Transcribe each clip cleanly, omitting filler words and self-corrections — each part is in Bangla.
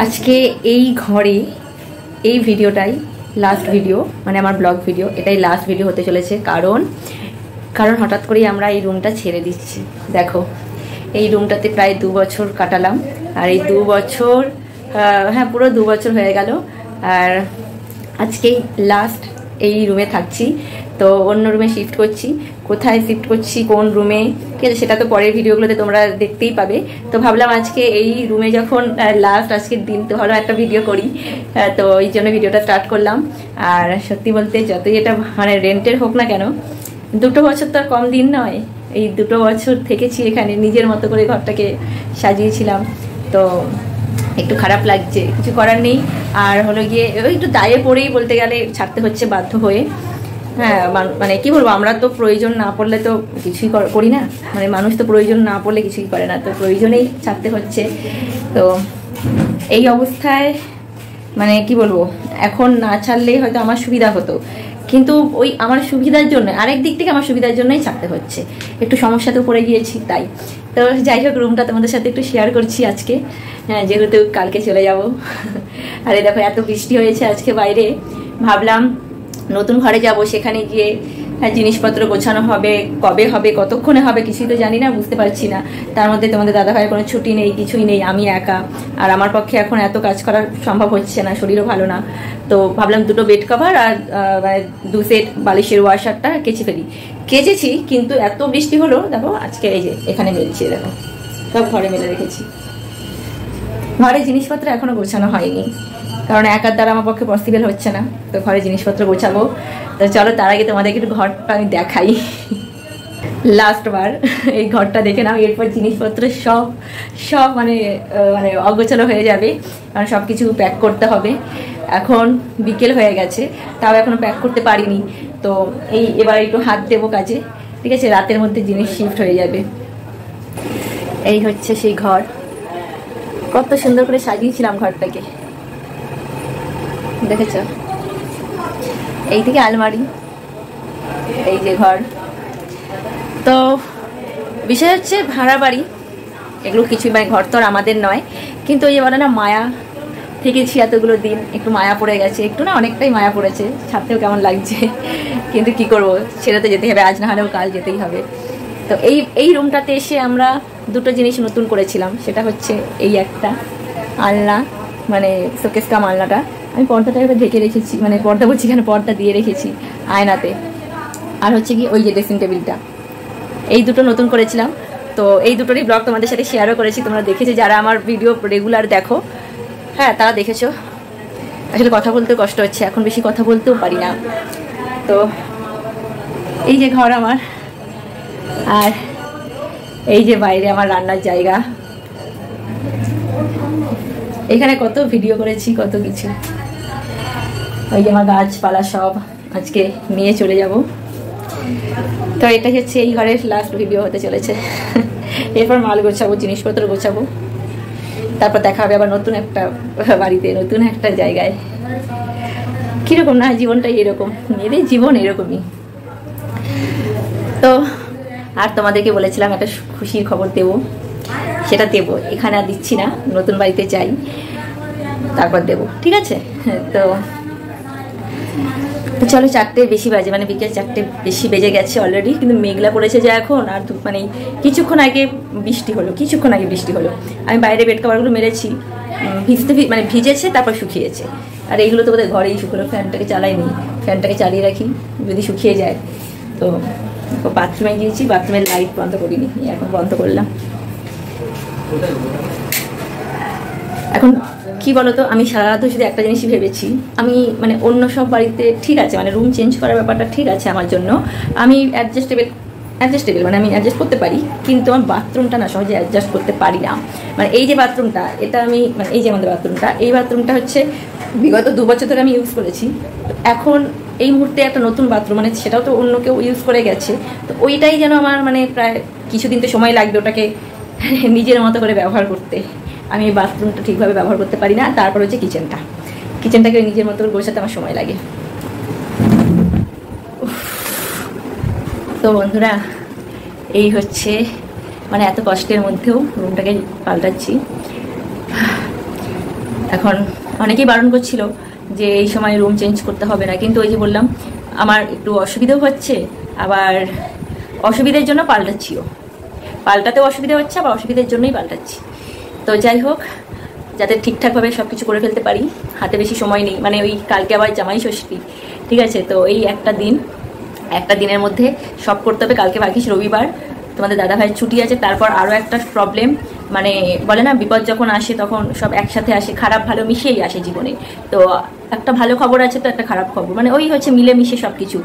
আজকে এই ঘরে এই ভিডিওটাই লাস্ট ভিডিও, মানে আমার ব্লগ ভিডিও, এটাই লাস্ট ভিডিও হতে চলেছে। কারণ হঠাৎ করেই আমরা এই রুমটা ছেড়ে দিচ্ছি। দেখো, এই রুমটাতে প্রায় 2 বছর কাটালাম, আর এই 2 বছর, হ্যাঁ পুরো 2 বছর হয়ে গেল। আর আজকেই লাস্ট এই রুমে থাকছি, তো অন্য রুমে শিফট করছি। কোথায় শিফট করছি, কোন রুমে, ঠিক আছে, সেটা তো পরের ভিডিওগুলোতে তোমরা দেখতেই পাবে। তো ভাবলাম আজকে এই রুমে যখন লাস্ট আজকের দিন, তো ভালো একটা ভিডিও করি, তো এই জন্য ভিডিওটা স্টার্ট করলাম। আর সত্যি বলতে যতই এটা মানে রেন্টের হোক না কেন, 2 বছর তো আর কম দিন নয়। এই 2 বছর থেকেছি এখানে, নিজের মতো করে ঘরটাকে সাজিয়েছিলাম, তো একটু খারাপ লাগছে, কিছু করার নেই। আর হলো গিয়ে ওই একটু দায়ে পড়েই বলতে গেলে ছাড়তে হচ্ছে বাধ্য হয়ে। হ্যাঁ মানে কি বলবো, আমরা তো প্রয়োজন না পড়লে তো কিছুই করি না, মানে মানুষ তো প্রয়োজন না পড়লে কিছুই করে না, তো প্রয়োজনেই ছাড়তে হচ্ছে। তো এই অবস্থায় মানে কি বলবো, এখন না ছাড়লেই হয়তো আমার সুবিধা হতো, কিন্তু ওই আমার সুবিধার জন্য, আরেক দিক থেকে আমার সুবিধার জন্যই ছাড়তে হচ্ছে। একটু সমস্যাতেও পড়ে গিয়েছি তাই। তো যাই হোক, রুমটা তোমাদের সাথে একটু শেয়ার করছি আজকে, হ্যাঁ যেহেতু কালকে চলে যাব। আরে দেখো, এত বৃষ্টি হয়েছে আজকে বাইরে, ভাবলাম নতুন ঘরে যাব, সেখানে গিয়ে জিনিসপত্র গোছানো হবে, কবে হবে, কতক্ষণে হবে কিছুই তো জানি না, বুঝতে পারছি না। তার মধ্যে তোমাদের দাদাভাইয়ের কোনো ছুটি নেই, কিছুই নেই, আমি একা। আর আমার পক্ষে এখন এত কাজ করা সম্ভব হচ্ছে না, শরীরও ভালো না। তো ভাবলাম 2 বেড কভার আর 2 সেট বালিশের ওয়াশারটা কেচে ফেলি। কেচেছি, কিন্তু এত বৃষ্টি হলো, দেখো আজকে এই যে এখানে মেলছে, দেখো সব ঘরে মেলে রেখেছি। ঘরে জিনিসপত্র এখনো গোছানো হয়নি, কারণ একার দ্বারা আমার পক্ষে পসিবল হচ্ছে না, তো ঘরে জিনিসপত্র গোছাবো। তো চলো, তার আগে তোমাদেরকে একটু ঘরটা আমি দেখাই। লাস্ট বার এই ঘরটা দেখে নাও, এরপর জিনিসপত্র সব মানে অগোছালো হয়ে যাবে, কারণ সব কিছু প্যাক করতে হবে। এখন বিকেল হয়ে গেছে, তাও এখনো প্যাক করতে পারিনি। তো এবার একটু হাত দেবো কাজে, ঠিক আছে, রাতের মধ্যে জিনিস শিফট হয়ে যাবে। এই হচ্ছে সেই ঘর, কত সুন্দর করে সাজিয়েছিলাম ঘরটাকে, দেখেছ? এই থেকে আলমারি, এই যে ঘর। তো বিষয় হচ্ছে ভাড়া বাড়ি, এগুলো কিছুই মানে ঘর তো আর আমাদের নয়, কিন্তু ওই যে বলে না, মায়া থেকেছি এতগুলো দিন, একটু মায়া পড়ে গেছে, একটু না অনেকটাই মায়া পড়েছে। ছাড়তেও কেমন লাগছে, কিন্তু কি করব, ছেড়ে তো যেতেই হবে, আজ না হলেও কাল যেতেই হবে। তো এই রুমটাতে এসে আমরা 2টো জিনিস নতুন করেছিলাম, সেটা হচ্ছে এই একটা আলনা, মানে শোকেস কাম আলনাটা আমি পর্দাটা এবার ঢেকে রেখেছি, মানে পর্দা বলছি, এখানে পর্দা দিয়ে রেখেছি আয়নাতে। আর হচ্ছে কি ওই যে ড্রেসিং টেবিলটা, এই 2টো নতুন করেছিলাম। তো এই 2টোরই ব্লগ তোমাদের সাথে শেয়ারও করেছি, তোমরা দেখেছো যারা আমার ভিডিও রেগুলার দেখো, হ্যাঁ তারা দেখেছো। আসলে কথা বলতেও কষ্ট হচ্ছে, এখন বেশি কথা বলতেও পারি না। তো এই যে ঘর আমার, আর এই যে বাইরে আমার রান্নার জায়গা। এখানে কত ভিডিও করেছি, কত কিছু। ওই যে আমার গাছপালা সব আজকে নিয়ে চলে যাব। তো এটা হচ্ছে এই ঘরের লাস্ট ভিডিও হতে চলেছে। এরপর মাল গোছাবো, জিনিসপত্র গোছাবো, তারপর দেখা হবে আবার নতুন একটা বাড়িতে, নতুন একটা জায়গায়। কিরকম না জীবনটাই এরকম, মেয়েদের জীবন এরকমই। তো আর তোমাদেরকে বলেছিলাম একটা খুশির খবর দেবো, সেটা দেবো, এখানে আর দিচ্ছি না, নতুন বাড়িতে যাই তারপর দেবো, ঠিক আছে? তো চলো, 4টে বেশি বাজে, মানে বিকেল 4টে বেশি বেজে গেছে অলরেডি, কিন্তু মেঘলা পড়েছে যে এখন। আর মানে কিছুক্ষণ আগে বৃষ্টি হলো, আমি বাইরে বেড কভারগুলো মেরেছি, মানে ভিজেছে, তারপর শুকিয়েছে। আর এইগুলো তো বোধহয় ঘরেই শুকনো, ফ্যানটাকে চালাইনি, ফ্যানটাকে চালিয়ে রাখি যদি শুকিয়ে যায়। তো বাথরুমে গিয়েছি, বাথরুমের লাইট বন্ধ করিনি, এখন বন্ধ করলাম। এখন কি বলতো, আমি সারা রাত শুধু একটা জিনিসই ভেবেছি, আমি মানে অন্য সব বাড়িতে ঠিক আছে, মানে রুম চেঞ্জ করার ব্যাপারটা ঠিক আছে আমার জন্য, আমি অ্যাডজাস্টেবল, মানে আমি অ্যাডজাস্ট করতে পারি, কিন্তু আমার বাথরুমটা না সহজে অ্যাডজাস্ট করতে পারি না। মানে এই যে বাথরুমটা, এটা আমি মানে এই যে আমাদের বাথরুমটা, এই বাথরুমটা হচ্ছে বিগত 2 বছর ধরে আমি ইউজ করেছি। এখন এই মুহূর্তে একটা নতুন বাথরুম, মানে সেটাও তো অন্য কেউ ইউজ করে গেছে, তো ওইটাই যেন আমার মানে প্রায় কিছুদিন তো সময় লাগবে ওটাকে নিজের মতো করে ব্যবহার করতে। আমি এই বাথরুমটা ঠিকভাবে ব্যবহার করতে পারি না। তারপর হচ্ছে কিচেনটাকে নিজের মতো করে গোছাতে আমার সময় লাগে। তো বন্ধুরা, এই হচ্ছে মানে এত কষ্টের মধ্যেও রুমটাকে পাল্টাচ্ছি। এখন অনেকেই বারণ করছিল যে এই সময় রুম চেঞ্জ করতে হবে না, কিন্তু ওই যে বললাম আমার একটু অসুবিধাও হচ্ছে, আবার অসুবিধার জন্য পাল্টাতেও অসুবিধা হচ্ছে, আবার অসুবিধার জন্যই পাল্টাচ্ছি। তো যাই হোক, যাতে ঠিকঠাকভাবে সব কিছু করে ফেলতে পারি, হাতে বেশি সময় নেই, মানে ওই কালকে আবার জামাই ষষ্ঠী, ঠিক আছে? তো এই একটা দিনের মধ্যে সব করতে হবে। কালকে ভাগ্যিস রবিবার, তোমাদের দাদাভাইয়ের ছুটি আছে। তারপর আরও একটা প্রবলেম, মানে বলে না বিপদ যখন আসে তখন সব একসাথে আসে, খারাপ ভালো মিশেই আসে জীবনে। তো একটা ভালো খবর আছে তো একটা খারাপ খবর, মানে ওই হচ্ছে মিলে মিশে সব কিছু।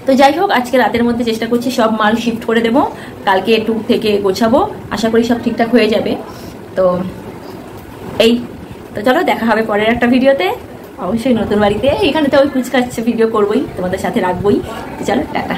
তো যাই হোক, আজকে রাতের মধ্যে চেষ্টা করছি সব মাল শিফট করে দেবো, কালকে ট্যুর থেকে গোছাবো, আশা করি সব ঠিকঠাক হয়ে যাবে। তো তো চলো দেখা হবে পরের একটা ভিডিওতে, অবশ্যই নতুন বাড়িতে। এখানে তো ওই কুচকাচ্ছে ভিডিও করবোই, তোমাদের সাথে রাখবোই। তো চলো টাটা।